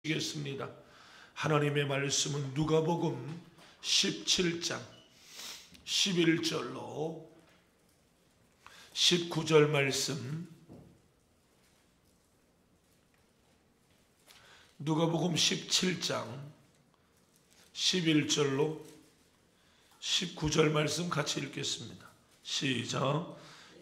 겠습니다. 하나님의 말씀은 누가복음 17장 11절로 19절 말씀, 누가복음 17장 11절로 19절 말씀 같이 읽겠습니다. 시작.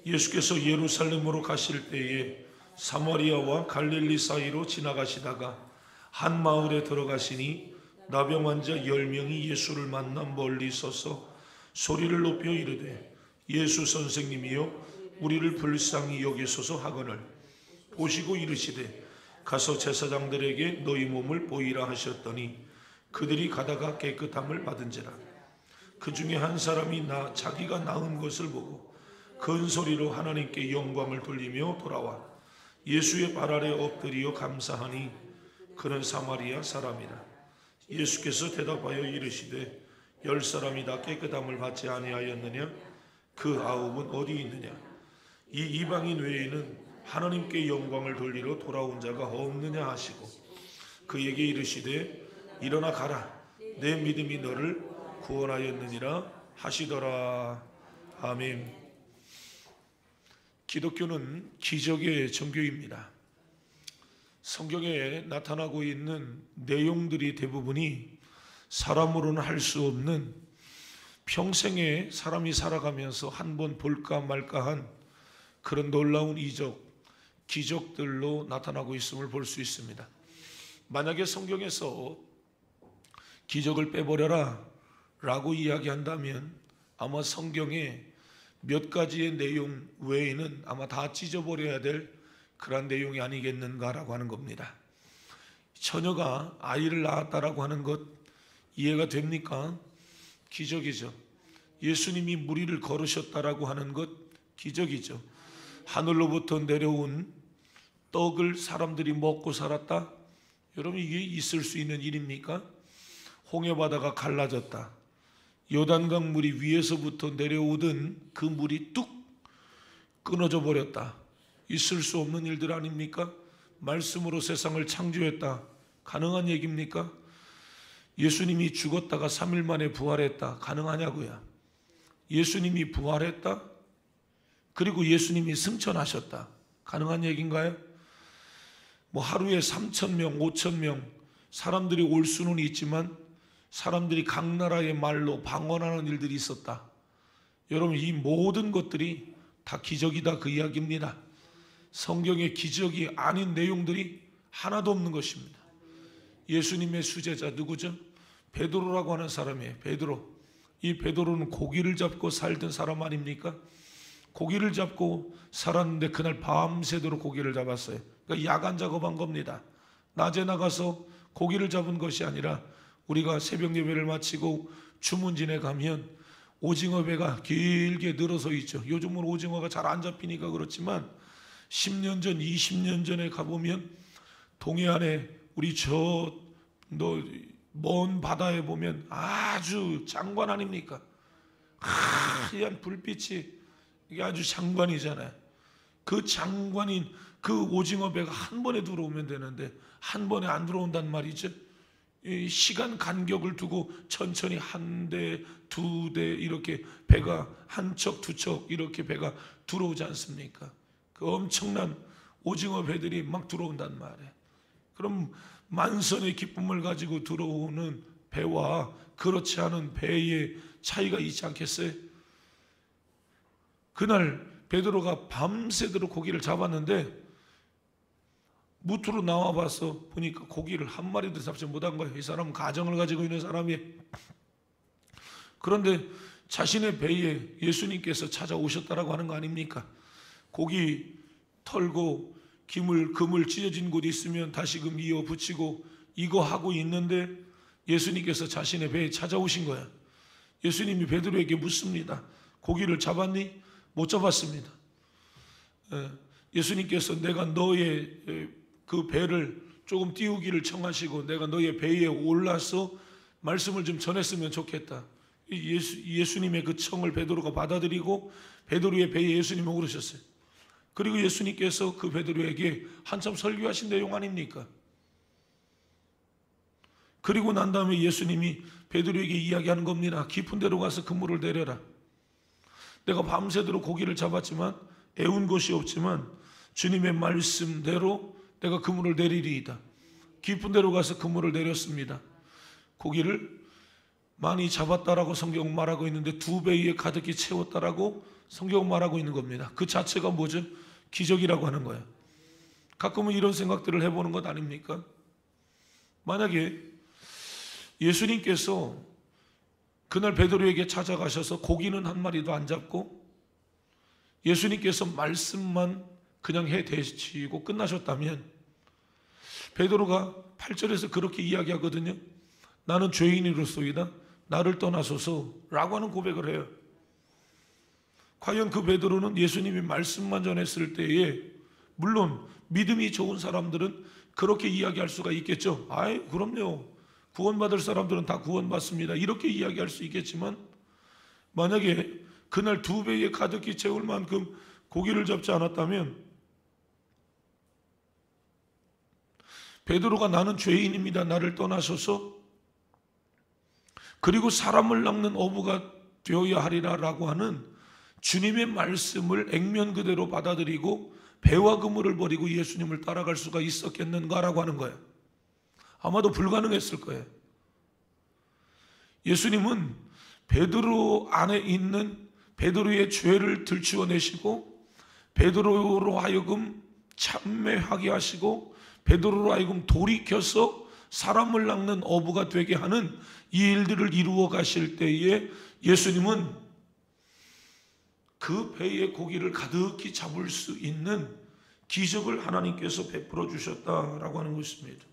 예수께서 예루살렘으로 가실 때에 사마리아와 갈릴리 사이로 지나가시다가 한 마을에 들어가시니 나병 환자 10명이 예수를 만나 멀리 서서 소리를 높여 이르되 예수 선생님이여 우리를 불쌍히 여기소서 하거늘 보시고 이르시되 가서 제사장들에게 너희 몸을 보이라 하셨더니 그들이 가다가 깨끗함을 받은지라. 그 중에 한 사람이 자기가 나은 것을 보고 큰 소리로 하나님께 영광을 돌리며 돌아와 예수의 발 아래 엎드려 감사하니 그는 사마리아 사람이라. 예수께서 대답하여 이르시되 10사람이 다 깨끗함을 받지 아니하였느냐? 그 9은 어디 있느냐? 이 이방인 외에는 하나님께 영광을 돌리러 돌아온 자가 없느냐 하시고 그에게 이르시되 일어나 가라, 내 믿음이 너를 구원하였느니라 하시더라. 아멘. 기독교는 기적의 종교입니다. 성경에 나타나고 있는 내용들이 대부분이 사람으로는 할 수 없는, 평생에 사람이 살아가면서 한 번 볼까 말까한 그런 놀라운 이적, 기적들로 나타나고 있음을 볼 수 있습니다. 만약에 성경에서 기적을 빼버려라 라고 이야기한다면 아마 성경에 몇 가지의 내용 외에는 아마 다 찢어버려야 될 그런 내용이 아니겠는가라고 하는 겁니다. 처녀가 아이를 낳았다라고 하는 것 이해가 됩니까? 기적이죠. 예수님이 물 위를 걸으셨다라고 하는 것 기적이죠. 하늘로부터 내려온 떡을 사람들이 먹고 살았다. 여러분, 이게 있을 수 있는 일입니까? 홍해바다가 갈라졌다. 요단강 물이 위에서부터 내려오던 그 물이 뚝 끊어져 버렸다. 있을 수 없는 일들 아닙니까? 말씀으로 세상을 창조했다. 가능한 얘기입니까? 예수님이 죽었다가 3일 만에 부활했다. 가능하냐고요? 예수님이 부활했다? 그리고 예수님이 승천하셨다. 가능한 얘기인가요? 뭐 하루에 3,000명, 5,000명 사람들이 올 수는 있지만 사람들이 각 나라의 말로 방언하는 일들이 있었다. 여러분, 이 모든 것들이 다 기적이다, 그 이야기입니다. 성경에 기적이 아닌 내용들이 하나도 없는 것입니다. 예수님의 수제자 누구죠? 베드로라고 하는 사람이에요. 베드로. 이 베드로는 고기를 잡고 살던 사람 아닙니까? 고기를 잡고 살았는데 그날 밤새도록 고기를 잡았어요. 그러니까 야간 작업한 겁니다. 낮에 나가서 고기를 잡은 것이 아니라 우리가 새벽 예배를 마치고 주문진에 가면 오징어 배가 길게 늘어서 있죠. 요즘은 오징어가 잘 안 잡히니까 그렇지만 10년 전, 20년 전에 가보면 동해안에 우리 먼 바다에 보면 아주 장관 아닙니까? 하얀 불빛이 이게 아주 장관이잖아요. 그 장관인 그 오징어 배가 한 번에 들어오면 되는데 한 번에 안 들어온단 말이죠. 이 시간 간격을 두고 천천히 한 대, 두 대 이렇게 배가 한 척, 두 척 이렇게 배가 들어오지 않습니까? 그 엄청난 오징어 배들이 막 들어온단 말이에요. 그럼 만선의 기쁨을 가지고 들어오는 배와 그렇지 않은 배의 차이가 있지 않겠어요? 그날 베드로가 밤새도록 고기를 잡았는데 무트로 나와봐서 보니까 고기를 한 마리도 잡지 못한 거예요. 이 사람은 가정을 가지고 있는 사람이에요. 그런데 자신의 배에 예수님께서 찾아오셨다라고 하는 거 아닙니까? 고기 털고 그물 찢어진 곳이 있으면 다시금 이어 붙이고 이거 하고 있는데 예수님께서 자신의 배에 찾아오신 거야. 예수님이 베드로에게 묻습니다. 고기를 잡았니? 못 잡았습니다. 예수님께서 내가 너의 그 배를 조금 띄우기를 청하시고 내가 너의 배에 올라서 말씀을 좀 전했으면 좋겠다. 예수님의 그 청을 베드로가 받아들이고 베드로의 배에 예수님이 오르셨어요. 그리고 예수님께서 그 베드로에게 한참 설교하신 내용 아닙니까? 그리고 난 다음에 예수님이 베드로에게 이야기하는 겁니다. 깊은 데로 가서 그물을 내려라. 내가 밤새도록 고기를 잡았지만 애운 것이 없지만 주님의 말씀대로 내가 그물을 내리리이다. 깊은 데로 가서 그물을 내렸습니다. 고기를 많이 잡았다라고 성경은 말하고 있는데 2배 위에 가득히 채웠다라고 성경은 말하고 있는 겁니다. 그 자체가 뭐죠? 기적이라고 하는 거예요. 가끔은 이런 생각들을 해보는 것 아닙니까? 만약에 예수님께서 그날 베드로에게 찾아가셔서 고기는 한 마리도 안 잡고 예수님께서 말씀만 그냥 해 대시고 끝나셨다면, 베드로가 8절에서 그렇게 이야기하거든요. 나는 죄인으로소이다. 나를 떠나소서 라고 하는 고백을 해요. 과연 그 베드로는 예수님이 말씀만 전했을 때에, 물론 믿음이 좋은 사람들은 그렇게 이야기할 수가 있겠죠. 아이 그럼요, 구원받을 사람들은 다 구원받습니다, 이렇게 이야기할 수 있겠지만, 만약에 그날 2배에 가득히 채울 만큼 고기를 잡지 않았다면 베드로가 나는 죄인입니다, 나를 떠나소서, 그리고 사람을 낚는 어부가 되어야 하리라 라고 하는 주님의 말씀을 액면 그대로 받아들이고 배와 그물을 버리고 예수님을 따라갈 수가 있었겠는가라고 하는 거예요. 아마도 불가능했을 거예요. 예수님은 베드로 안에 있는 베드로의 죄를 들추어내시고 베드로로 하여금 참회하게 하시고 베드로로 하여금 돌이켜서 사람을 낚는 어부가 되게 하는 이 일들을 이루어 가실 때에 예수님은 그 배의 고기를 가득히 잡을 수 있는 기적을 하나님께서 베풀어 주셨다라고 하는 것입니다.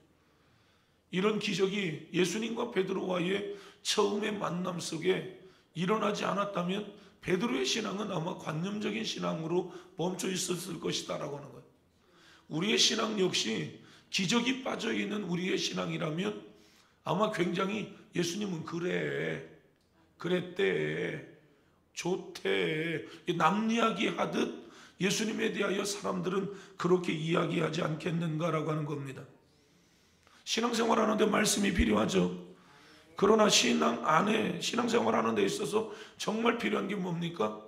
이런 기적이 예수님과 베드로와의 처음의 만남 속에 일어나지 않았다면 베드로의 신앙은 아마 관념적인 신앙으로 멈춰 있었을 것이다라고 하는 거예요. 우리의 신앙 역시 기적이 빠져 있는 우리의 신앙이라면 아마 굉장히 예수님은 그래, 그랬대, 좋대, 남 이야기하듯 예수님에 대하여 사람들은 그렇게 이야기하지 않겠는가라고 하는 겁니다. 신앙생활 하는데 말씀이 필요하죠. 그러나 신앙생활 하는 데 있어서 정말 필요한 게 뭡니까?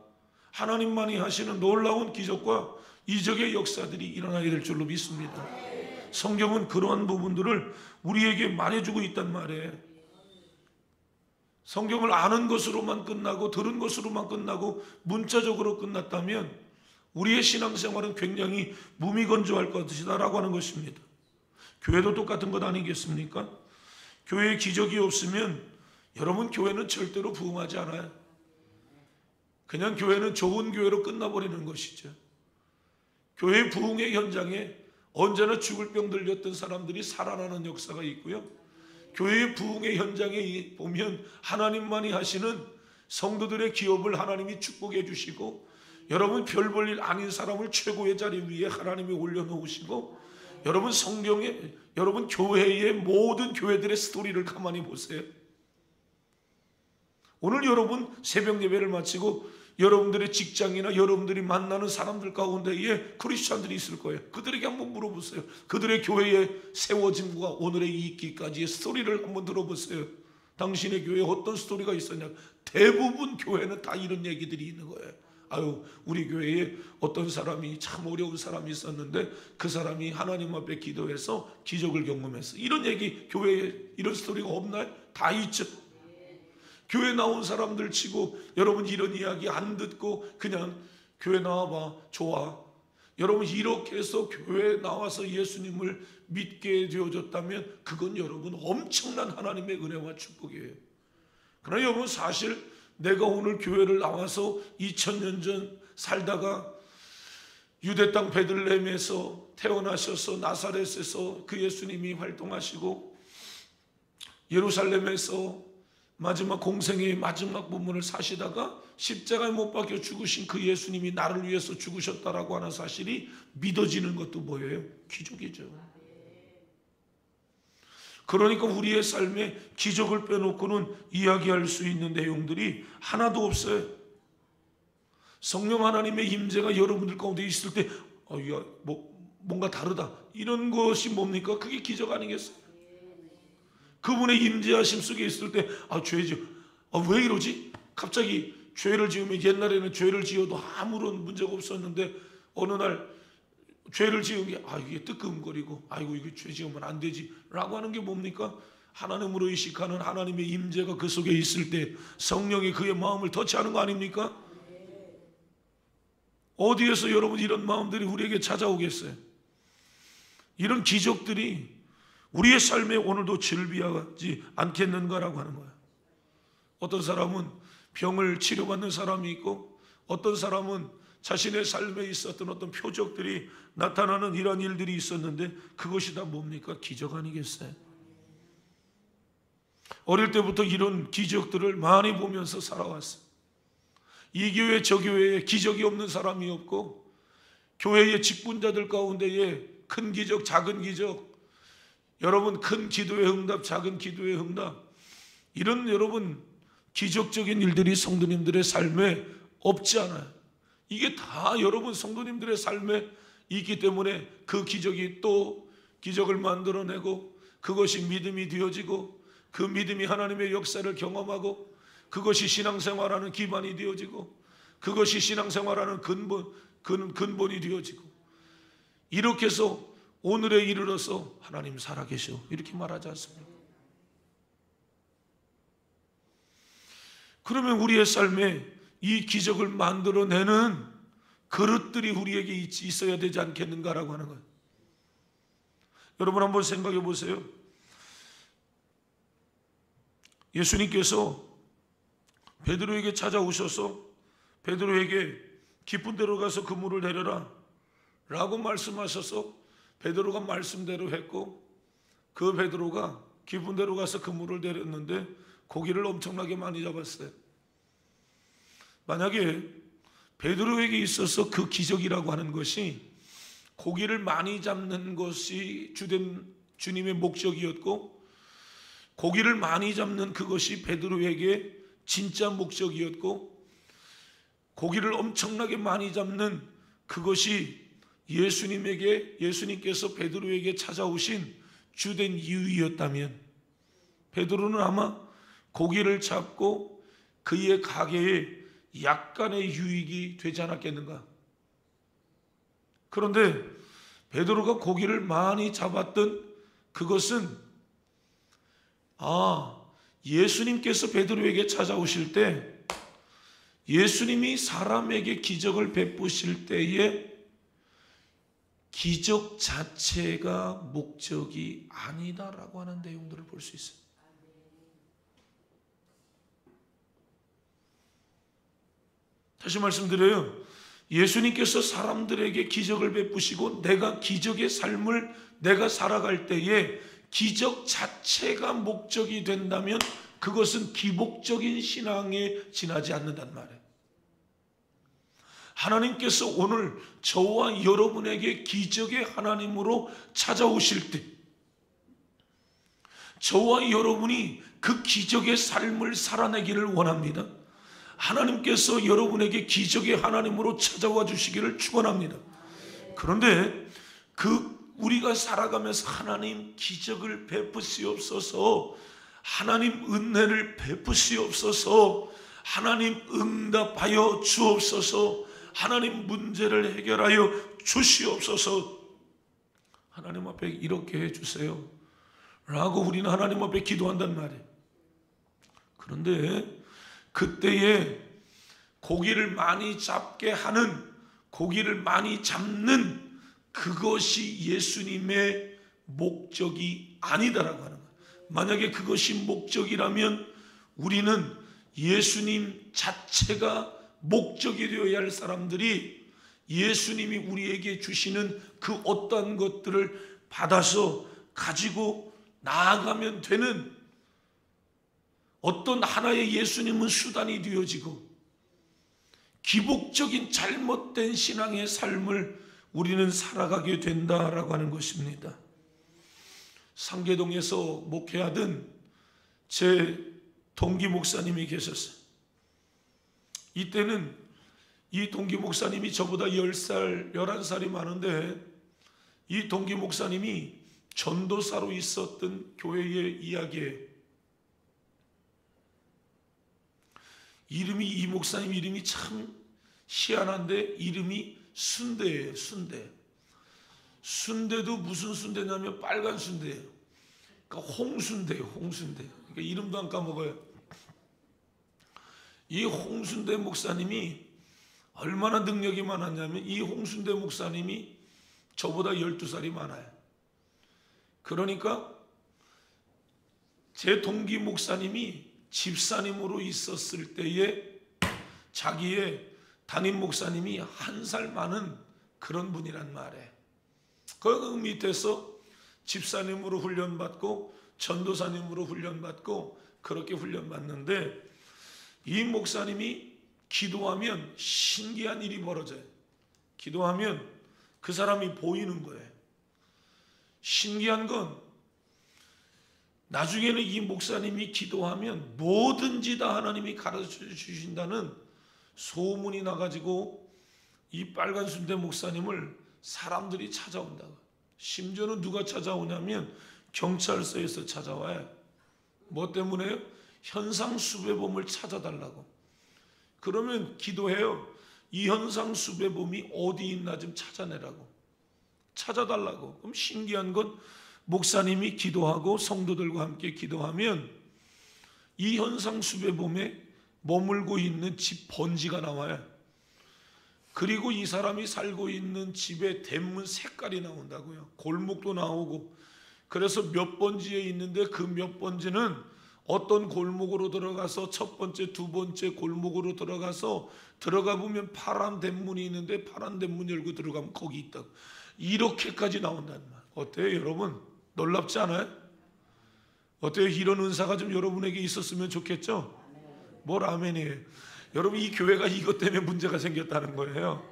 하나님만이 하시는 놀라운 기적과 이적의 역사들이 일어나게 될 줄로 믿습니다. 성경은 그러한 부분들을 우리에게 말해주고 있단 말이에요. 성경을 아는 것으로만 끝나고 들은 것으로만 끝나고 문자적으로 끝났다면 우리의 신앙생활은 굉장히 무미건조할 것이다 라고 하는 것입니다. 교회도 똑같은 것 아니겠습니까? 교회에 기적이 없으면 여러분, 교회는 절대로 부흥하지 않아요. 그냥 교회는 좋은 교회로 끝나버리는 것이죠. 교회 부흥의 현장에 언제나 죽을 병 들렸던 사람들이 살아나는 역사가 있고요, 교회의 부흥의 현장에 보면 하나님만이 하시는 성도들의 기업을 하나님이 축복해 주시고, 여러분 별 볼 일 아닌 사람을 최고의 자리 위에 하나님이 올려놓으시고, 여러분 성경에, 여러분 교회의 모든 교회들의 스토리를 가만히 보세요. 오늘 여러분 새벽 예배를 마치고 여러분들의 직장이나 여러분들이 만나는 사람들 가운데에 크리스찬들이 있을 거예요. 그들에게 한번 물어보세요. 그들의 교회의 세워짐과 오늘의 있기까지의 스토리를 한번 들어보세요. 당신의 교회에 어떤 스토리가 있었냐? 대부분 교회는 다 이런 얘기들이 있는 거예요. 아유, 우리 교회에 어떤 사람이 참 어려운 사람이 있었는데 그 사람이 하나님 앞에 기도해서 기적을 경험했어. 이런 얘기 교회에 이런 스토리가 없나요? 다 있죠. 교회 나온 사람들 치고 여러분 이런 이야기 안 듣고 그냥 교회 나와봐, 좋아. 여러분 이렇게 해서 교회에 나와서 예수님을 믿게 되어졌다면 그건 여러분 엄청난 하나님의 은혜와 축복이에요. 그러나 여러분 사실 내가 오늘 교회를 나와서 2000년 전 살다가 유대 땅 베들레헴에서 태어나셔서 나사렛에서 그 예수님이 활동하시고 예루살렘에서 마지막 공생의 마지막 부분을 사시다가 십자가에 못 박혀 죽으신 그 예수님이 나를 위해서 죽으셨다라고 하는 사실이 믿어지는 것도 뭐예요? 기적이죠. 그러니까 우리의 삶에 기적을 빼놓고는 이야기할 수 있는 내용들이 하나도 없어요. 성령 하나님의 임재가 여러분들 가운데 있을 때 뭔가 다르다, 이런 것이 뭡니까? 그게 기적 아니겠어요? 그분의 임재하심 속에 있을 때 죄죠. 왜 이러지? 갑자기 죄를 지으면, 옛날에는 죄를 지어도 아무런 문제가 없었는데 어느 날 죄를 지은 게 이게 뜨끔거리고 아이고 이게 죄 지으면 안 되지 라고 하는 게 뭡니까? 하나님으로 의식하는 하나님의 임재가 그 속에 있을 때 성령이 그의 마음을 터치하는 거 아닙니까? 어디에서 여러분 이런 마음들이 우리에게 찾아오겠어요? 이런 기적들이 우리의 삶에 오늘도 즐비하지 않겠는가라고 하는 거예요. 어떤 사람은 병을 치료받는 사람이 있고, 어떤 사람은 자신의 삶에 있었던 어떤 표적들이 나타나는 이런 일들이 있었는데 그것이 다 뭡니까? 기적 아니겠어요? 어릴 때부터 이런 기적들을 많이 보면서 살아왔어요. 이 교회 저 교회에 기적이 없는 사람이 없고, 교회의 직분자들 가운데에 큰 기적 작은 기적, 여러분 큰 기도의 응답 작은 기도의 응답, 이런 여러분 기적적인 일들이 성도님들의 삶에 없지 않아요. 이게 다 여러분 성도님들의 삶에 있기 때문에 그 기적이 또 기적을 만들어내고, 그것이 믿음이 되어지고, 그 믿음이 하나님의 역사를 경험하고, 그것이 신앙생활하는 기반이 되어지고, 그것이 신앙생활하는 근본이 되어지고, 이렇게 해서 오늘에 이르러서 하나님 살아계셔 이렇게 말하지 않습니까? 그러면 우리의 삶에 이 기적을 만들어내는 그릇들이 우리에게 있어야 되지 않겠는가라고 하는 거예요. 여러분 한번 생각해 보세요. 예수님께서 베드로에게 찾아오셔서 베드로에게 깊은 데로 가서 그물을 내려라 라고 말씀하셔서 베드로가 말씀대로 했고, 그 베드로가 깊은 데로 가서 그물을 내렸는데 고기를 엄청나게 많이 잡았어요. 만약에 베드로에게 있어서 그 기적이라고 하는 것이 고기를 많이 잡는 것이 주된 주님의 목적이었고, 고기를 많이 잡는 그것이 베드로에게 진짜 목적이었고, 고기를 엄청나게 많이 잡는 그것이 예수님께서 베드로에게 찾아오신 주된 이유였다면, 베드로는 아마 고기를 잡고 그의 가게에 약간의 유익이 되지 않았겠는가. 그런데 베드로가 고기를 많이 잡았던 그것은 예수님께서 베드로에게 찾아오실 때 예수님이 사람에게 기적을 베푸실 때에 기적 자체가 목적이 아니다라고 하는 내용들을 볼 수 있어요. 다시 말씀드려요. 예수님께서 사람들에게 기적을 베푸시고 내가 기적의 삶을 내가 살아갈 때에 기적 자체가 목적이 된다면 그것은 기복적인 신앙에 지나지 않는단 말이에요. 하나님께서 오늘 저와 여러분에게 기적의 하나님으로 찾아오실 때 저와 여러분이 그 기적의 삶을 살아내기를 원합니다. 하나님께서 여러분에게 기적의 하나님으로 찾아와 주시기를 축원합니다. 그런데 우리가 살아가면서 하나님 기적을 베푸시옵소서, 하나님 은혜를 베푸시옵소서, 하나님 응답하여 주옵소서, 하나님 문제를 해결하여 주시옵소서, 하나님 앞에 이렇게 해주세요 라고 우리는 하나님 앞에 기도한단 말이에요. 그런데 그때에 고기를 많이 잡게 하는, 고기를 많이 잡는 그것이 예수님의 목적이 아니다라고 하는 거예요. 만약에 그것이 목적이라면 우리는 예수님 자체가 목적이 되어야 할 사람들이 예수님이 우리에게 주시는 그 어떤 것들을 받아서 가지고 나아가면 되는 어떤 하나의 예수님은 수단이 되어지고 기복적인 잘못된 신앙의 삶을 우리는 살아가게 된다라고 하는 것입니다. 상계동에서 목회하던 제 동기 목사님이 계셨어요. 이때는 이 동기 목사님이 저보다 10살, 11살이 많은데 이 동기 목사님이 전도사로 있었던 교회의 이야기예요. 이름이, 이 목사님 이름이 참 희한한데 이름이 순대예요. 순대. 순대도 무슨 순대냐면 빨간 순대예요. 그러니까 홍순대예요. 홍순대. 그러니까 이름도 안 까먹어요. 이 홍순대 목사님이 얼마나 능력이 많았냐면 이 홍순대 목사님이 저보다 12살이 많아요. 그러니까 제 동기 목사님이 집사님으로 있었을 때에 자기의 담임 목사님이 1살 많은 그런 분이란 말이에요. 그 밑에서 집사님으로 훈련받고 전도사님으로 훈련받고 그렇게 훈련받는데 이 목사님이 기도하면 신기한 일이 벌어져요. 기도하면 그 사람이 보이는 거예요. 신기한 건 나중에는 이 목사님이 기도하면 뭐든지 다 하나님이 가르쳐 주신다는 소문이 나가지고 이 빨간 순대 목사님을 사람들이 찾아온다고. 심지어는 누가 찾아오냐면 경찰서에서 찾아와요. 뭐 때문에요? 현상수배범을 찾아달라고. 그러면 기도해요. 이 현상수배범이 어디 있나 좀 찾아내라고. 찾아달라고. 그럼 신기한 건 목사님이 기도하고 성도들과 함께 기도하면 이 현상수배범에 머물고 있는 집 번지가 나와요. 그리고 이 사람이 살고 있는 집의 대문 색깔이 나온다고요. 골목도 나오고. 그래서 몇 번지에 있는데 그 몇 번지는 어떤 골목으로 들어가서 첫 번째, 두 번째 골목으로 들어가 보면 파란 대문이 있는데 파란 대문 열고 들어가면 거기 있다고. 이렇게까지 나온다는 말. 어때요 여러분? 놀랍지 않아요? 어때요? 이런 은사가 좀 여러분에게 있었으면 좋겠죠? 뭘 아멘이에요. 여러분 이 교회가 이것 때문에 문제가 생겼다는 거예요.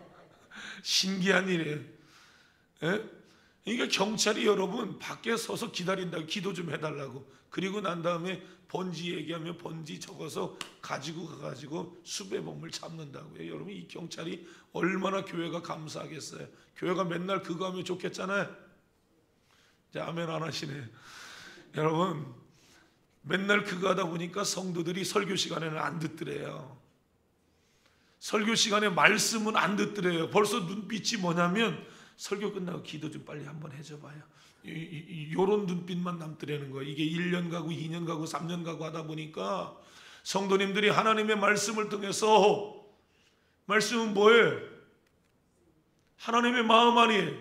신기한 일이에요. 예? 그러니까 경찰이 여러분 밖에 서서 기다린다고 기도 좀 해달라고. 그리고 난 다음에 번지 얘기하면 번지 적어서 가지고 가가지고 수배범을 잡는다고요. 여러분 이 경찰이 얼마나 교회가 감사하겠어요. 교회가 맨날 그거 하면 좋겠잖아요. 이제 아멘 안 하시네. 여러분 맨날 그거 하다 보니까 성도들이 설교 시간에는 안 듣더래요. 설교 시간에 말씀은 안 듣더래요. 벌써 눈빛이 뭐냐면 설교 끝나고 기도 좀 빨리 한번 해줘봐요. 요런 눈빛만 남더라는 거예요. 이게 1년 가고 2년 가고 3년 가고 하다 보니까 성도님들이 하나님의 말씀을 통해서 말씀은 뭐예요? 하나님의 마음 아니에요.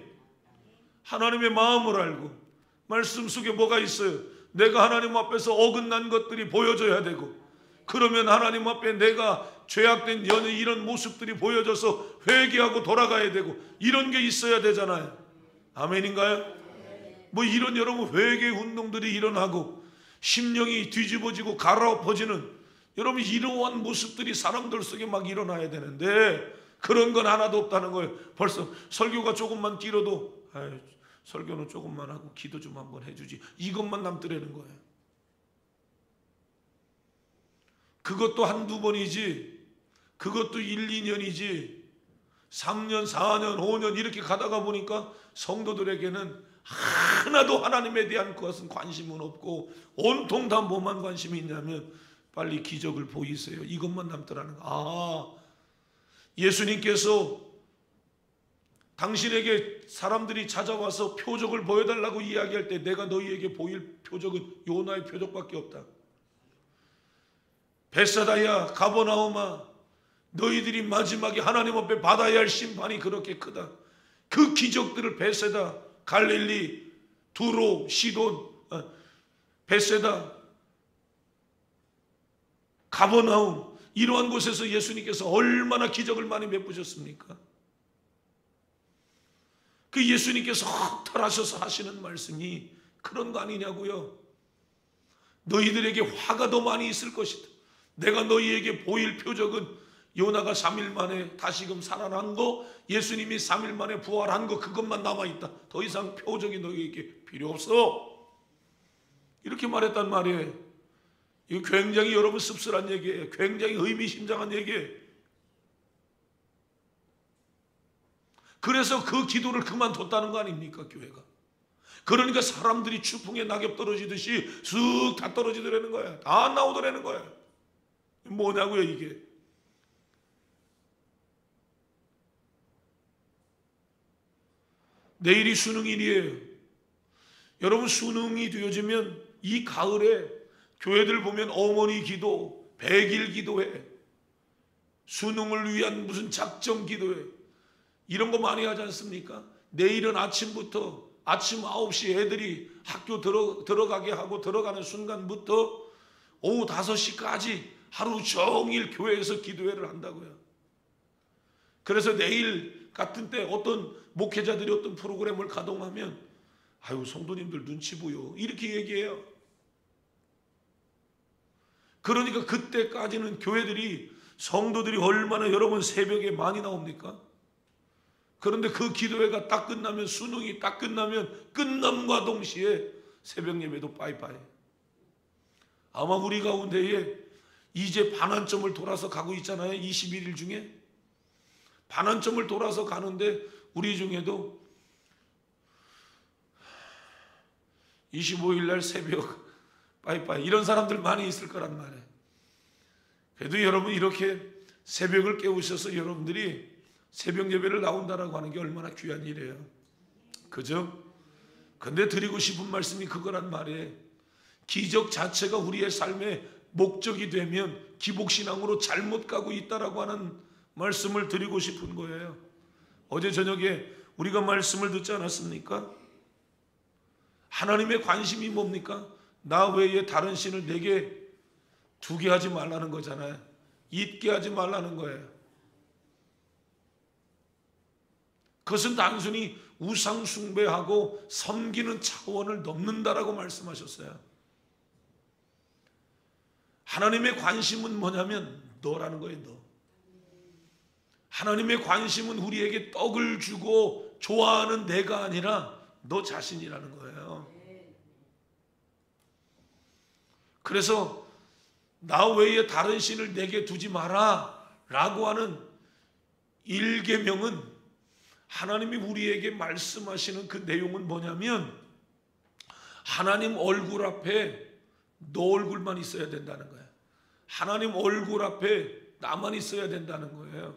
하나님의 마음을 알고 말씀 속에 뭐가 있어요? 내가 하나님 앞에서 어긋난 것들이 보여져야 되고 그러면 하나님 앞에 내가 죄악된 이런 모습들이 보여져서 회개하고 돌아가야 되고 이런 게 있어야 되잖아요. 아멘인가요? 뭐 이런 여러분 회개 운동들이 일어나고 심령이 뒤집어지고 갈아엎어지는 여러분 이러한 모습들이 사람들 속에 막 일어나야 되는데 그런 건 하나도 없다는 거예요. 벌써 설교가 조금만 길어도 설교는 조금만 하고 기도 좀 한번 해주지 이것만 남더라는 거예요. 그것도 한두 번이지 그것도 1, 2년이지 3년, 4년, 5년 이렇게 가다가 보니까 성도들에게는 하나도 하나님에 대한 것은 관심은 없고 온통 다 뭐만 관심이 있냐면 빨리 기적을 보이세요. 이것만 남더라는 거. 아, 예수님께서 당신에게 사람들이 찾아와서 표적을 보여달라고 이야기할 때 내가 너희에게 보일 표적은 요나의 표적밖에 없다. 벳사다야 가버나움아 너희들이 마지막에 하나님 앞에 받아야 할 심판이 그렇게 크다. 그 기적들을 벳사다, 갈릴리, 두로, 시돈, 벳사다, 가버나움 이러한 곳에서 예수님께서 얼마나 기적을 많이 베푸셨습니까? 그 예수님께서 허탈하셔서 하시는 말씀이 그런 거 아니냐고요. 너희들에게 화가 더 많이 있을 것이다. 내가 너희에게 보일 표적은 요나가 3일 만에 다시금 살아난 거, 예수님이 3일 만에 부활한 거 그것만 남아있다. 더 이상 표적이 너희에게 필요 없어. 이렇게 말했단 말이에요. 이거 굉장히 여러분 씁쓸한 얘기예요. 굉장히 의미심장한 얘기예요. 그래서 그 기도를 그만뒀다는 거 아닙니까 교회가. 그러니까 사람들이 추풍에 낙엽 떨어지듯이 쑥 다 떨어지더라는 거야. 다 나오더라는 거야. 뭐냐고요 이게. 내일이 수능일이에요. 여러분 수능이 되어지면 이 가을에 교회들 보면 어머니 기도, 100일 기도회, 수능을 위한 무슨 작정 기도회 이런 거 많이 하지 않습니까? 내일은 아침부터 아침 9시 애들이 학교 들어가게 하고 들어가는 순간부터 오후 5시까지 하루 종일 교회에서 기도회를 한다고요. 그래서 내일 같은 때 어떤 목회자들이 어떤 프로그램을 가동하면 아유 성도님들 눈치 보여 이렇게 얘기해요. 그러니까 그때까지는 교회들이 성도들이 얼마나 여러분 새벽에 많이 나옵니까? 그런데 그 기도회가 딱 끝나면 수능이 딱 끝나면 끝남과 동시에 새벽 예배도 빠이빠이. 아마 우리 가운데에 이제 반환점을 돌아서 가고 있잖아요. 21일 중에 반환점을 돌아서 가는데 우리 중에도 25일 날 새벽 빠이빠이 이런 사람들 많이 있을 거란 말이에요. 그래도 여러분 이렇게 새벽을 깨우셔서 여러분들이 새벽 예배를 나온다라고 하는 게 얼마나 귀한 일이에요. 그죠? 근데 드리고 싶은 말씀이 그거란 말이에요. 기적 자체가 우리의 삶의 목적이 되면 기복신앙으로 잘못 가고 있다라고 하는 말씀을 드리고 싶은 거예요. 어제 저녁에 우리가 말씀을 듣지 않았습니까? 하나님의 관심이 뭡니까? 나 외에 다른 신을 내게 두게 하지 말라는 거잖아요. 잊게 하지 말라는 거예요. 그것은 단순히 우상 숭배하고 섬기는 차원을 넘는다라고 말씀하셨어요. 하나님의 관심은 뭐냐면 너라는 거예요. 너. 하나님의 관심은 우리에게 떡을 주고 좋아하는 내가 아니라 너 자신이라는 거예요. 그래서 나 외에 다른 신을 내게 두지 마라 라고 하는 1계명은 하나님이 우리에게 말씀하시는 그 내용은 뭐냐면 하나님 얼굴 앞에 너 얼굴만 있어야 된다는 거예요. 하나님 얼굴 앞에 나만 있어야 된다는 거예요.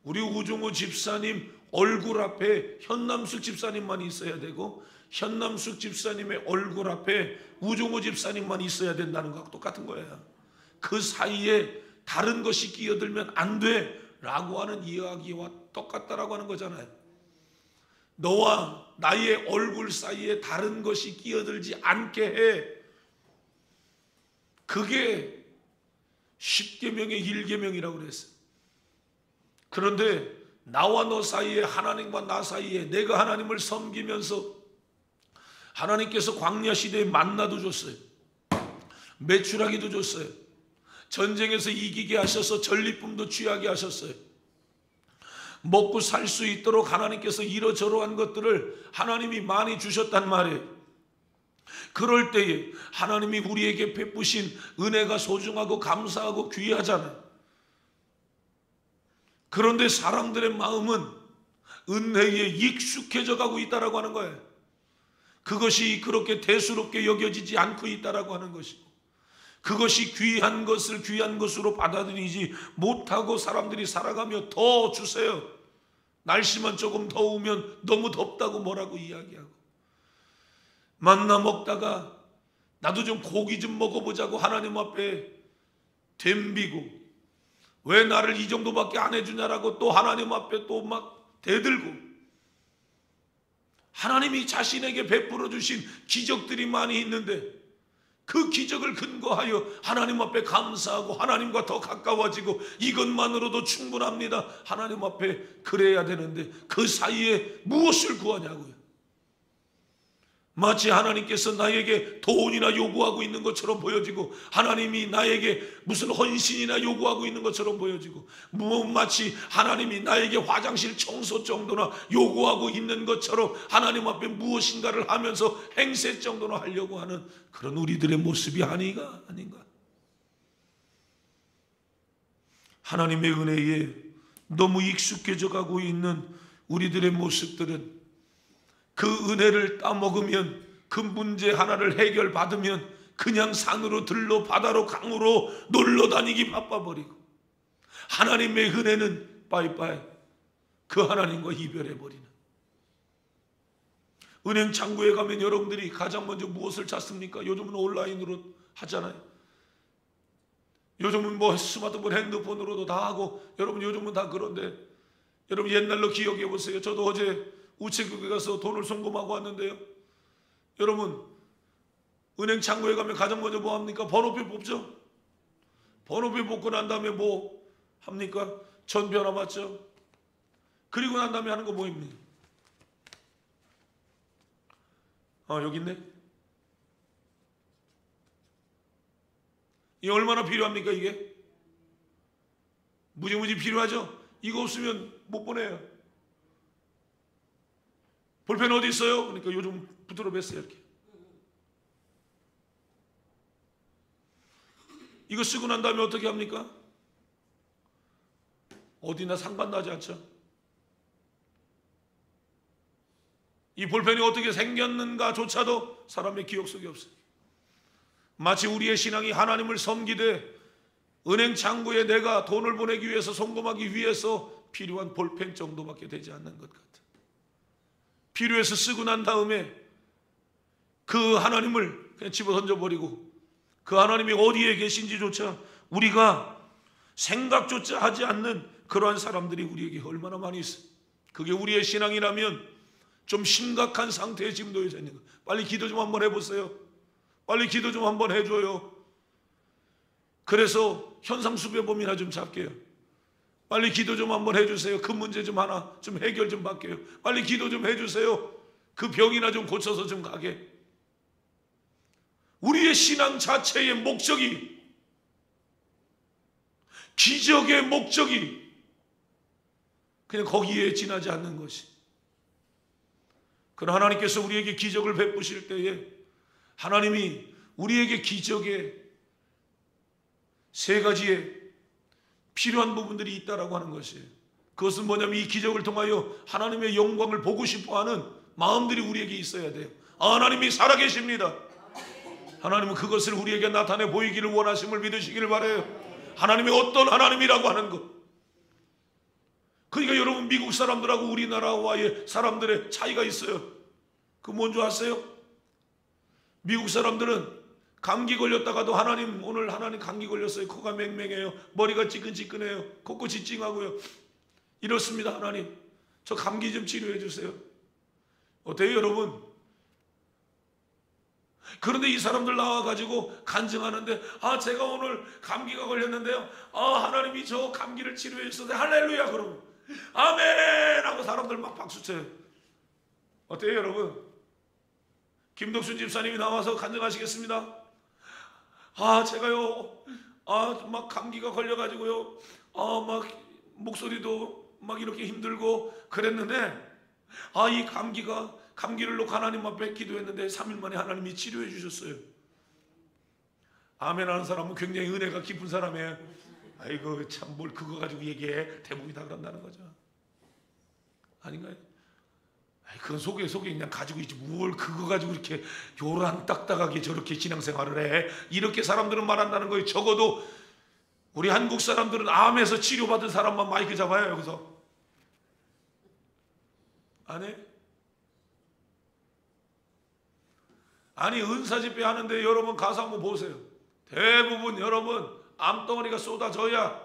우리 우종호 집사님 얼굴 앞에 현남숙 집사님만 있어야 되고 현남숙 집사님의 얼굴 앞에 우종호 집사님만 있어야 된다는 거하고 똑같은 거예요. 그 사이에 다른 것이 끼어들면 안 돼 라고 하는 이야기와 똑같다라고 하는 거잖아요. 너와 나의 얼굴 사이에 다른 것이 끼어들지 않게 해. 그게 10계명의 1계명이라고 그랬어요. 그런데 나와 너 사이에 하나님과 나 사이에 내가 하나님을 섬기면서 하나님께서 광야 시대에 만나도 줬어요. 메추라기도 줬어요. 전쟁에서 이기게 하셔서 전리품도 취하게 하셨어요. 먹고 살 수 있도록 하나님께서 이러저러한 것들을 하나님이 많이 주셨단 말이에요. 그럴 때에 하나님이 우리에게 베푸신 은혜가 소중하고 감사하고 귀하잖아요. 그런데 사람들의 마음은 은혜에 익숙해져 가고 있다라고 하는 거예요. 그것이 그렇게 대수롭게 여겨지지 않고 있다라고 하는 것이고 그것이 귀한 것을 귀한 것으로 받아들이지 못하고 사람들이 살아가며 더 주세요. 날씨만 조금 더우면 너무 덥다고 뭐라고 이야기하고 만나 먹다가 나도 좀 고기 좀 먹어보자고 하나님 앞에 덤비고 왜 나를 이 정도밖에 안 해주냐라고 또 하나님 앞에 또 막 대들고 하나님이 자신에게 베풀어 주신 기적들이 많이 있는데 그 기적을 근거하여 하나님 앞에 감사하고 하나님과 더 가까워지고 이것만으로도 충분합니다. 하나님 앞에 그래야 되는데 그 사이에 무엇을 구하냐고요. 마치 하나님께서 나에게 돈이나 요구하고 있는 것처럼 보여지고 하나님이 나에게 무슨 헌신이나 요구하고 있는 것처럼 보여지고 마치 하나님이 나에게 화장실 청소 정도나 요구하고 있는 것처럼 하나님 앞에 무엇인가를 하면서 행세 정도나 하려고 하는 그런 우리들의 모습이 아닌가? 하나님의 은혜에 너무 익숙해져 가고 있는 우리들의 모습들은 그 은혜를 따먹으면, 그 문제 하나를 해결받으면 그냥 산으로 들러 바다로 강으로 놀러 다니기 바빠버리고, 하나님의 은혜는 빠이빠이 그 하나님과 이별해버리는. 은행 창구에 가면 여러분들이 가장 먼저 무엇을 찾습니까? 요즘은 온라인으로 하잖아요. 요즘은 뭐 스마트폰, 핸드폰으로도 다 하고, 여러분 요즘은 다 그런데, 여러분 옛날로 기억해 보세요. 저도 어제 우체국에 가서 돈을 송금하고 왔는데요, 여러분 은행 창구에 가면 가장 먼저 뭐 합니까? 번호표 뽑죠. 번호표 뽑고 난 다음에 뭐 합니까? 전화번호 맞죠? 그리고 난 다음에 하는 거 뭐입니까? 여기 있네. 이게 얼마나 필요합니까? 이게 무지무지 필요하죠. 이거 없으면 못 보내요. 볼펜 어디 있어요? 그러니까 요즘 붙들어 뺐어요. 이렇게. 이거 쓰고 난 다음에 어떻게 합니까? 어디나 상관나지 않죠. 이 볼펜이 어떻게 생겼는가조차도 사람의 기억 속에 없어요. 마치 우리의 신앙이 하나님을 섬기되 은행 창구에 내가 돈을 보내기 위해서, 송금하기 위해서 필요한 볼펜 정도밖에 되지 않는 것 같아. 필요해서 쓰고 난 다음에 그 하나님을 그냥 집어 던져버리고, 그 하나님이 어디에 계신지조차 우리가 생각조차 하지 않는 그러한 사람들이 우리에게 얼마나 많이 있어요. 그게 우리의 신앙이라면 좀 심각한 상태에 지금 놓여져 있는 거예요. 빨리 기도 좀 한번 해보세요. 빨리 기도 좀 한번 해줘요. 그래서 현상수배범이나 좀 잡게요. 빨리 기도 좀 한번 해주세요. 그 문제 좀 하나 좀 해결 좀 받게요. 빨리 기도 좀 해주세요. 그 병이나 좀 고쳐서 좀 가게. 우리의 신앙 자체의 목적이, 기적의 목적이 그냥 거기에 지나지 않는 것이. 그러나 하나님께서 우리에게 기적을 베푸실 때에 하나님이 우리에게 기적의 세 가지의 필요한 부분들이 있다라고 하는 것이에요. 그것은 뭐냐면 이 기적을 통하여 하나님의 영광을 보고 싶어하는 마음들이 우리에게 있어야 돼요. 하나님이 살아계십니다. 하나님은 그것을 우리에게 나타내 보이기를 원하심을 믿으시기를 바라요. 하나님이 어떤 하나님이라고 하는 것. 그러니까 여러분, 미국 사람들하고 우리나라와의 사람들의 차이가 있어요. 그 뭔지 아세요? 미국 사람들은 감기 걸렸다가도 하나님, 오늘 하나님 감기 걸렸어요. 코가 맹맹해요. 머리가 찌끈찌끈해요. 코끝이 찡하고요. 이렇습니다. 하나님, 저 감기 좀 치료해 주세요. 어때요 여러분? 그런데 이 사람들 나와가지고 간증하는데, 제가 오늘 감기가 걸렸는데요, 하나님이 저 감기를 치료해 주셔서 할렐루야 그러고 아멘 하고 사람들 막 박수쳐요. 어때요 여러분? 김덕순 집사님이 나와서 간증하시겠습니다. 제가요 막 감기가 걸려가지고요 막 목소리도 막 이렇게 힘들고 그랬는데, 이 감기를 놓고 하나님 앞에 기도했는데 3일 만에 하나님이 치료해 주셨어요. 아멘 하는 사람은 굉장히 은혜가 깊은 사람이에요. 아이고 참 뭘 그거 가지고 얘기해. 대부분이 다 그런다는 거죠. 아닌가요? 그건 속에 그냥 가지고 있지, 뭘 그거 가지고 이렇게 요란 딱딱하게 저렇게 신앙생활을 해. 이렇게 사람들은 말한다는 거예요. 적어도 우리 한국 사람들은 암에서 치료받은 사람만 마이크 잡아요. 여기서 안 해? 아니 은사집회 하는데 여러분 가서 한번 보세요. 대부분 여러분 암덩어리가 쏟아져야,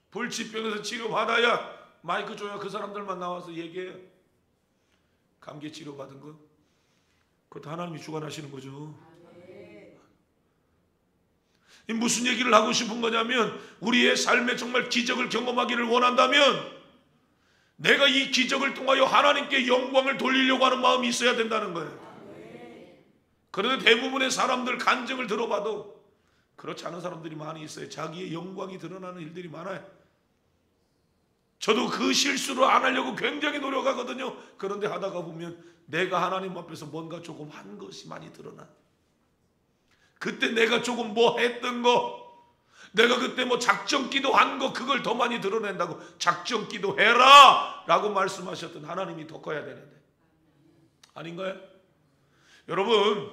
불치병에서 치료받아야 마이크 줘야 그 사람들만 나와서 얘기해요. 감기 치료받은 거 그것도 하나님이 주관하시는 거죠. 무슨 얘기를 하고 싶은 거냐면, 우리의 삶에 정말 기적을 경험하기를 원한다면 내가 이 기적을 통하여 하나님께 영광을 돌리려고 하는 마음이 있어야 된다는 거예요. 그런데 대부분의 사람들 간증을 들어봐도 그렇지 않은 사람들이 많이 있어요. 자기의 영광이 드러나는 일들이 많아요. 저도 그 실수를 안 하려고 굉장히 노력하거든요. 그런데 하다가 보면 내가 하나님 앞에서 뭔가 조금 한 것이 많이 드러나. 그때 내가 조금 뭐 했던 거, 내가 그때 뭐 작정 기도한 거, 그걸 더 많이 드러낸다고. 작정 기도해라 라고 말씀하셨던 하나님이 더 커야 되는데, 아닌가요? 여러분,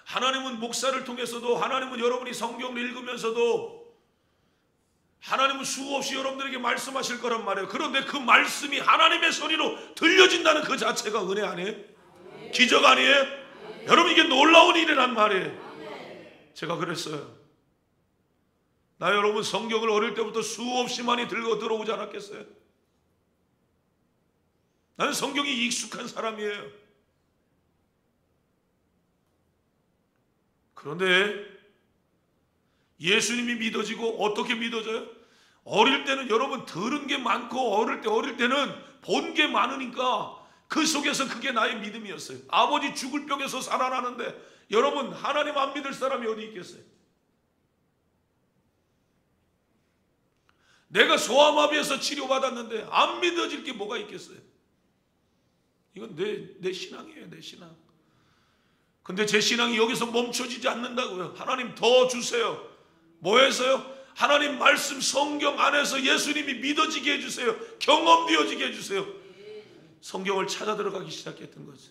하나님은 목사를 통해서도, 하나님은 여러분이 성경을 읽으면서도 하나님은 수없이 여러분들에게 말씀하실 거란 말이에요. 그런데 그 말씀이 하나님의 소리로 들려진다는 그 자체가 은혜 아니에요? 기적 아니에요? 여러분, 이게 놀라운 일이란 말이에요. 제가 그랬어요. 나 여러분 성경을 어릴 때부터 수없이 많이 들어오지 않았겠어요? 나는 성경이 익숙한 사람이에요. 그런데 예수님이 믿어지고 어떻게 믿어져요? 어릴 때는 여러분 들은 게 많고 어릴 때는 본 게 많으니까 그 속에서 그게 나의 믿음이었어요. 아버지 죽을 병에서 살아나는데 여러분 하나님 안 믿을 사람이 어디 있겠어요? 내가 소아마비에서 치료받았는데 안 믿어질 게 뭐가 있겠어요? 이건 내 신앙이에요. 내 신앙. 근데 제 신앙이 여기서 멈춰지지 않는다고요. 하나님 더 주세요. 뭐 해서요? 하나님 말씀 성경 안에서 예수님이 믿어지게 해주세요. 경험되어지게 해주세요. 성경을 찾아 들어가기 시작했던 거죠.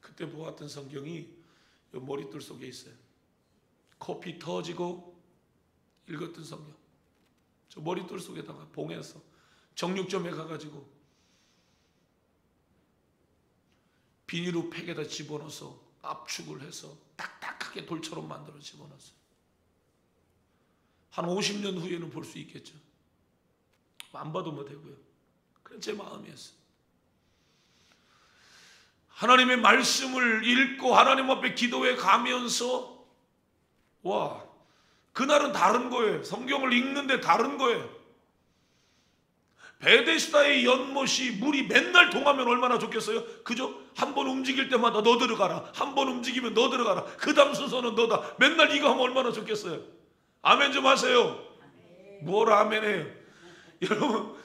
그때 보았던 성경이 이 머릿돌 속에 있어요. 코피 터지고 읽었던 성경. 저 머릿돌 속에다가 봉해서 정육점에 가가지고 비닐로 팩에다 집어넣어서 압축을 해서 딱딱하게 돌처럼 만들어 집어넣었어요. 한 50년 후에는 볼 수 있겠죠. 안 봐도 뭐 되고요. 그런 제 마음이었어요. 하나님의 말씀을 읽고 하나님 앞에 기도해 가면서 와, 그날은 다른 거예요. 성경을 읽는데 다른 거예요. 베데스다의 연못이 물이 맨날 동하면 얼마나 좋겠어요? 그죠? 한 번 움직일 때마다 너 들어가라. 한 번 움직이면 너 들어가라. 그 다음 순서는 너다. 맨날 이거 하면 얼마나 좋겠어요? 아멘 좀 하세요. 뭘 아멘해요? 여러분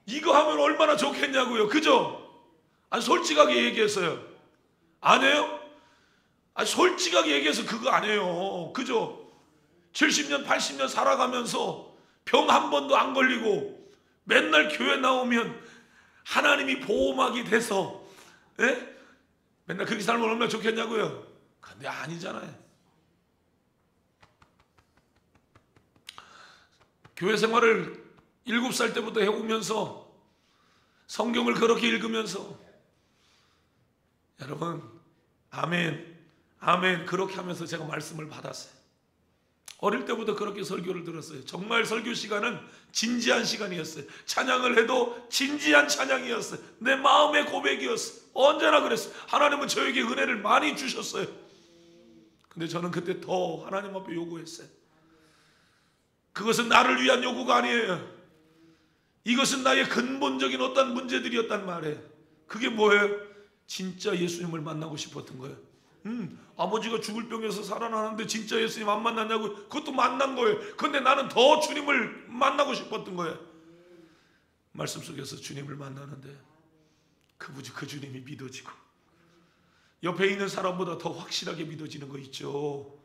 이거 하면 얼마나 좋겠냐고요. 그죠? 아니 솔직하게 얘기했어요. 안 해요? 아니 솔직하게 얘기해서 그거 안 해요. 그죠? 70년 80년 살아가면서 병 한 번도 안 걸리고 맨날 교회 나오면 하나님이 보호막이 돼서 맨날 그렇게 살면 얼마나 좋겠냐고요. 근데 아니잖아요. 교회 생활을 7살 때부터 해오면서 성경을 그렇게 읽으면서 여러분 아멘 아멘 그렇게 하면서 제가 말씀을 받았어요. 어릴 때부터 그렇게 설교를 들었어요. 정말 설교 시간은 진지한 시간이었어요. 찬양을 해도 진지한 찬양이었어요. 내 마음의 고백이었어요. 언제나 그랬어요. 하나님은 저에게 은혜를 많이 주셨어요. 근데 저는 그때 더 하나님 앞에 요구했어요. 그것은 나를 위한 요구가 아니에요. 이것은 나의 근본적인 어떤 문제들이었단 말이에요. 그게 뭐예요? 진짜 예수님을 만나고 싶었던 거예요. 아버지가 죽을 병에서 살아나는데 진짜 예수님 안 만났냐고. 그것도 만난 거예요. 근데 나는 더 주님을 만나고 싶었던 거예요. 말씀 속에서 주님을 만나는데 그 주님이 믿어지고 옆에 있는 사람보다 더 확실하게 믿어지는 거 있죠.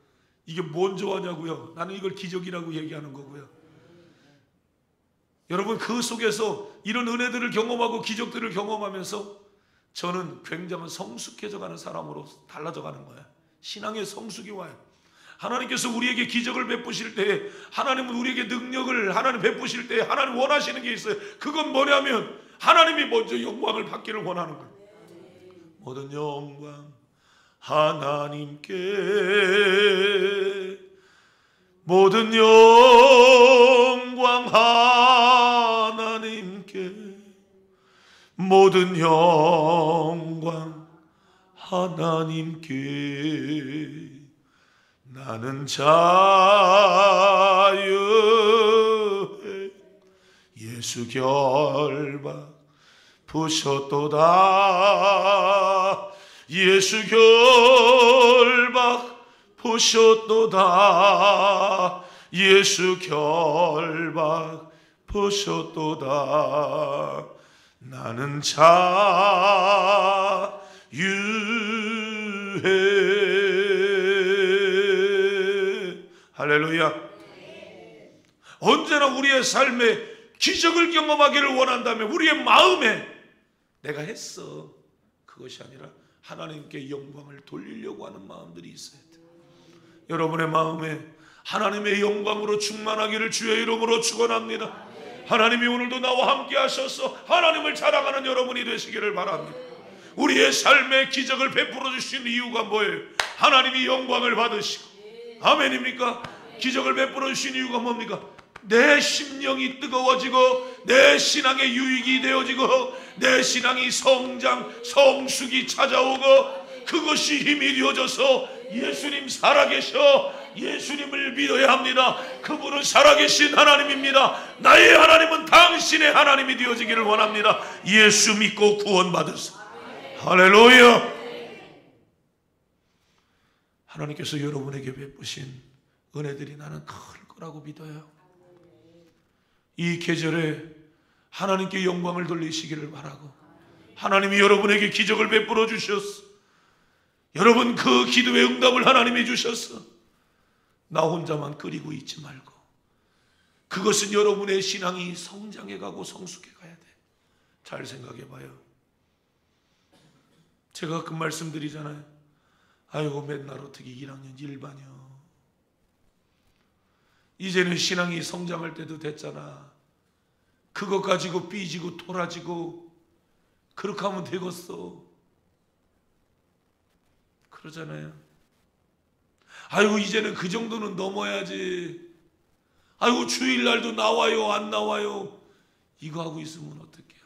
이게 뭔 좋아하냐고요. 나는 이걸 기적이라고 얘기하는 거고요. 여러분 그 속에서 이런 은혜들을 경험하고 기적들을 경험하면서 저는 굉장히 성숙해져가는 사람으로 달라져가는 거예요. 신앙의 성숙이 와요. 하나님께서 우리에게 기적을 베푸실 때 하나님은 우리에게 능력을 하나님 베푸실 때 하나님 원하시는 게 있어요. 그건 뭐냐면 하나님이 먼저 영광을 받기를 원하는 거예요. 모든 영광 하나님께 모든 영광 하나님께 모든 영광 하나님께 나는 자유해 예수 결박 부셨도다 예수 결박 부셨도다 예수 결박 부셨도다 나는 자유해. 할렐루야. 언제나 우리의 삶에 기적을 경험하기를 원한다면 우리의 마음에 내가 했어, 그것이 아니라 하나님께 영광을 돌리려고 하는 마음들이 있어야 돼. 여러분의 마음에 하나님의 영광으로 충만하기를 주의 이름으로 축원합니다. 하나님이 오늘도 나와 함께 하셔서 하나님을 자랑하는 여러분이 되시기를 바랍니다. 우리의 삶에 기적을 베풀어 주신 이유가 뭐예요? 하나님이 영광을 받으시고, 아멘입니까? 기적을 베풀어 주신 이유가 뭡니까? 내 심령이 뜨거워지고 내 신앙의 유익이 되어지고 내 신앙이 성장, 성숙이 찾아오고 그것이 힘이 되어져서 예수님 살아계셔, 예수님을 믿어야 합니다. 그분은 살아계신 하나님입니다. 나의 하나님은 당신의 하나님이 되어지기를 원합니다. 예수 믿고 구원받으세요. 할렐루야. 하나님께서 여러분에게 베푸신 은혜들이 나는 클 거라고 믿어요. 이 계절에 하나님께 영광을 돌리시기를 바라고, 하나님이 여러분에게 기적을 베풀어 주셨어. 여러분 그 기도의 응답을 하나님이 주셨어. 나 혼자만 끓이고 있지 말고, 그것은 여러분의 신앙이 성장해 가고 성숙해 가야 돼. 잘 생각해 봐요. 제가 가끔 말씀드리잖아요. 아이고 맨날 어떻게 1학년 1반이요. 이제는 신앙이 성장할 때도 됐잖아. 그거 가지고 삐지고 토라지고 그렇게 하면 되겠어. 그러잖아요. 아이고 이제는 그 정도는 넘어야지. 아이고 주일날도 나와요 안 나와요. 이거 하고 있으면 어떡해요.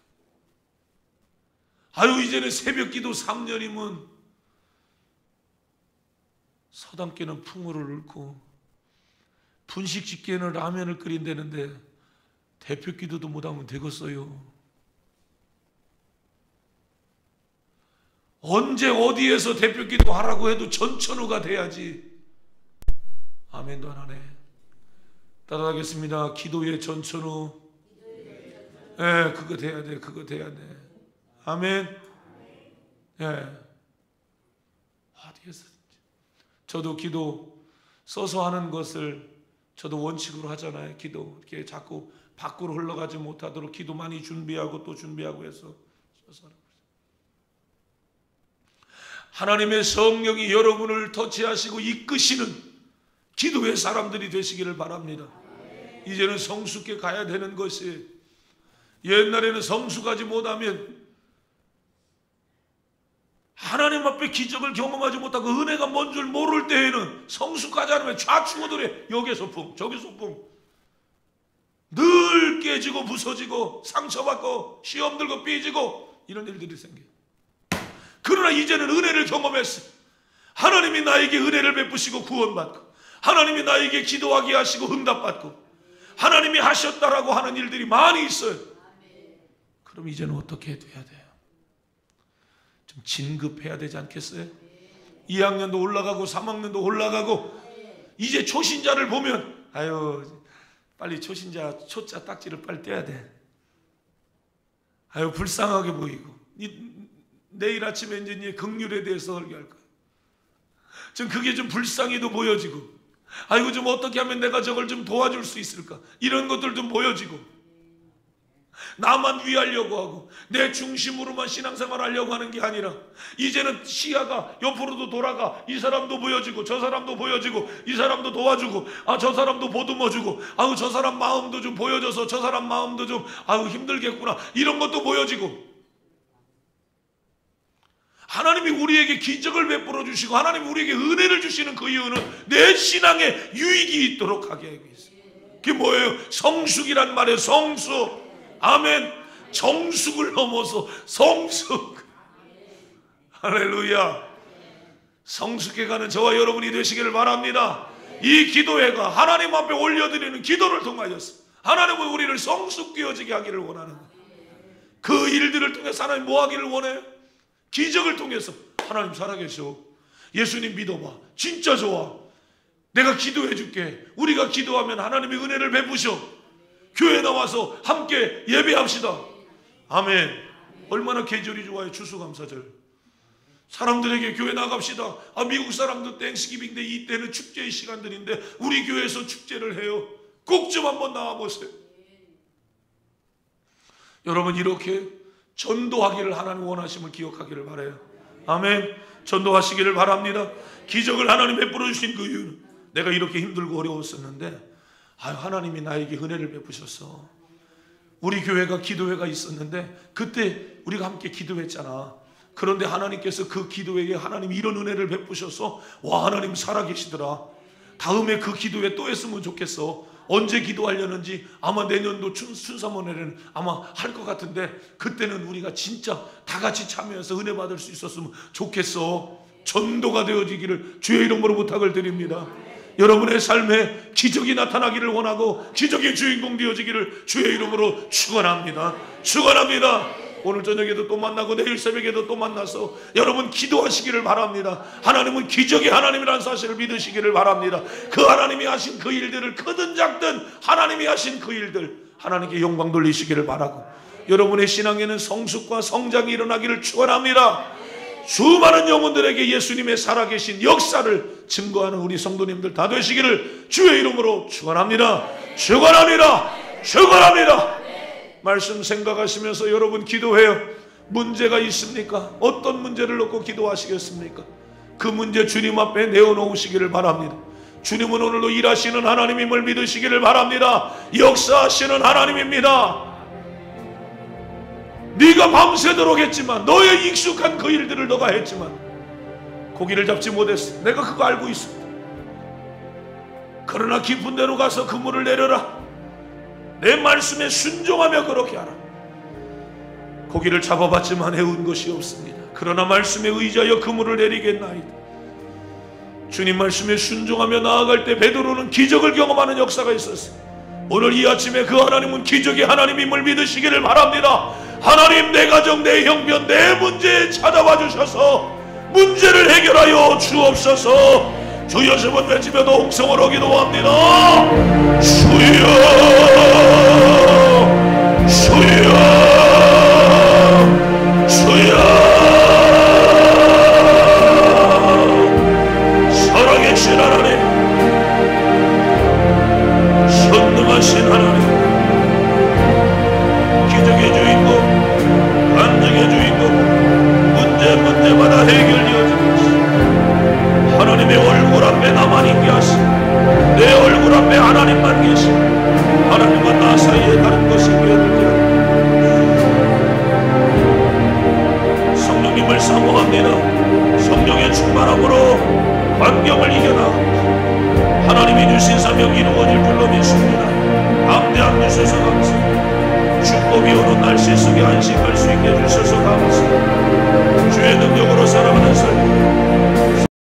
아이고 이제는 새벽기도 3년이면 서당께는 풍물을 읊고 분식집게는 라면을 끓인다는데 대표기도도 못하면 되겠어요. 언제 어디에서 대표기도 하라고 해도 전천후가 돼야지. 아멘도 안 하네. 따라하겠습니다. 기도의 전천후. 예, 그거 돼야 돼. 그거 돼야 돼. 아멘. 예. 어디에서 저도 기도 써서 하는 것을 저도 원칙으로 하잖아요. 기도 이렇게 자꾸 밖으로 흘러가지 못하도록 기도 많이 준비하고 또 준비하고 해서 써서 하는 거죠. 하나님의 성령이 여러분을 터치하시고 이끄시는 기도의 사람들이 되시기를 바랍니다. 이제는 성숙해 가야 되는 것이, 옛날에는 성숙하지 못하면 하나님 앞에 기적을 경험하지 못하고 은혜가 뭔 줄 모를 때에는 성숙하지 않으면 좌충우돌해. 여기서 풍 저기서 풍, 늘 깨지고 부서지고 상처받고 시험 들고 삐지고 이런 일들이 생겨요. 그러나 이제는 은혜를 경험했어요. 하나님이 나에게 은혜를 베푸시고 구원받고, 하나님이 나에게 기도하게 하시고 응답받고, 하나님이 하셨다라고 하는 일들이 많이 있어요. 그럼 이제는 어떻게 해야 돼요? 좀 진급해야 되지 않겠어요? 2학년도 올라가고 3학년도 올라가고, 이제 초신자를 보면 아유 빨리 초신자 초자 딱지를 빨리 떼야 돼. 아유 불쌍하게 보이고, 내일 아침에 이제 긍휼에 대해서 설교할 거예요. 좀 그게 좀 불쌍히도 보여지고, 아이고 좀 어떻게 하면 내가 저걸 좀 도와줄 수 있을까, 이런 것들 좀 보여지고, 나만 위하려고 하고 내 중심으로만 신앙생활 하려고 하는 게 아니라 이제는 시야가 옆으로도 돌아가. 이 사람도 보여지고 저 사람도 보여지고, 이 사람도 도와주고, 아 저 사람도 보듬어주고, 아우 저 사람 마음도 좀 보여줘서 저 사람 마음도 좀 아우 힘들겠구나, 이런 것도 보여지고. 하나님이 우리에게 기적을 베풀어 주시고 하나님이 우리에게 은혜를 주시는 그 이유는 내 신앙에 유익이 있도록 하게 하고 있어요. 그게 뭐예요? 성숙이란 말이에요. 성숙. 아멘. 정숙을 넘어서 성숙. 할렐루야. 성숙해가는 저와 여러분이 되시기를 바랍니다. 이 기도회가 하나님 앞에 올려드리는 기도를 통하여서 하나님은 우리를 성숙되어지게 하기를 원하는 거예요. 그 일들을 통해서 하나님 뭐 하기를 원해요? 기적을 통해서 하나님 살아계셔. 예수님 믿어봐. 진짜 좋아. 내가 기도해 줄게. 우리가 기도하면 하나님의 은혜를 베푸셔. 교회 나와서 함께 예배합시다. 아멘. 얼마나 계절이 좋아요. 추수감사절. 사람들에게 교회 나갑시다. 아 미국 사람도 땡스기빙인데 이때는 축제의 시간들인데 우리 교회에서 축제를 해요. 꼭 좀 한번 나와보세요. 여러분 이렇게 전도하기를 하나님 원하심을 기억하기를 바라요. 아멘. 전도하시기를 바랍니다. 기적을 하나님 베풀어 주신 그 이유는 내가 이렇게 힘들고 어려웠었는데 하나님이 나에게 은혜를 베푸셨어. 우리 교회가 기도회가 있었는데 그때 우리가 함께 기도했잖아. 그런데 하나님께서 그 기도회에 하나님이 이런 은혜를 베푸셔서 와, 하나님 살아계시더라. 다음에 그 기도회 또 했으면 좋겠어. 언제 기도하려는지 아마 내년도 춘삼원회는 아마 할 것 같은데 그때는 우리가 진짜 다 같이 참여해서 은혜 받을 수 있었으면 좋겠어. 전도가 되어지기를 주의 이름으로 부탁을 드립니다. 여러분의 삶에 기적이 나타나기를 원하고 기적의 주인공 되어지기를 주의 이름으로 축원합니다. 축원합니다. 오늘 저녁에도 또 만나고 내일 새벽에도 또 만나서 여러분 기도하시기를 바랍니다. 하나님은 기적의 하나님이라는 사실을 믿으시기를 바랍니다. 그 하나님이 하신 그 일들을 크든 작든 하나님이 하신 그 일들 하나님께 영광 돌리시기를 바라고, 여러분의 신앙에는 성숙과 성장이 일어나기를 축원합니다. 수많은 영혼들에게 예수님의 살아계신 역사를 증거하는 우리 성도님들 다 되시기를 주의 이름으로 축원합니다. 축원합니다. 축원합니다. 말씀 생각하시면서 여러분 기도해요. 문제가 있습니까? 어떤 문제를 놓고 기도하시겠습니까? 그 문제 주님 앞에 내어놓으시기를 바랍니다. 주님은 오늘도 일하시는 하나님임을 믿으시기를 바랍니다. 역사하시는 하나님입니다. 네가 밤새도록 했지만, 너의 익숙한 그 일들을 너가 했지만 고기를 잡지 못했어. 내가 그거 알고 있어. 그러나 깊은 데로 가서 그물을 내려라. 내 말씀에 순종하며 그렇게 하라. 고기를 잡아봤지만 해온 것이 없습니다. 그러나 말씀에 의지하여 그물을 내리겠나이다. 주님 말씀에 순종하며 나아갈 때 베드로는 기적을 경험하는 역사가 있었어요. 오늘 이 아침에 그 하나님은 기적의 하나님임을 믿으시기를 바랍니다. 하나님, 내 가정, 내 형편, 내 문제에 찾아와 주셔서 문제를 해결하여 주옵소서. 주여 세 번 외치며 동성으로 기도합니다. 주여, 주여, 주여. 살아계신 하나님, 선능하신 하나님, 기적의 주인공, 간증의 주인공, 문제마다 해결되어지는 하나님의 얼굴 앞에 나만 있게 하시고 내 얼굴 앞에 하나님만 계시고 하나님과 나 사이에 다른 것이 되어들지 않습니다. 성령님을 사모합니다. 성령의 충만함으로 환경을 이겨나 하나님이 주신 사명 이루어질 줄로 믿습니다. 담대함 주셔서 감사합니다. 춥고 비오는 날씨 속에 안식할 수 있게 해주셔서 감사합니다. 주의 능력으로 살아가는 삶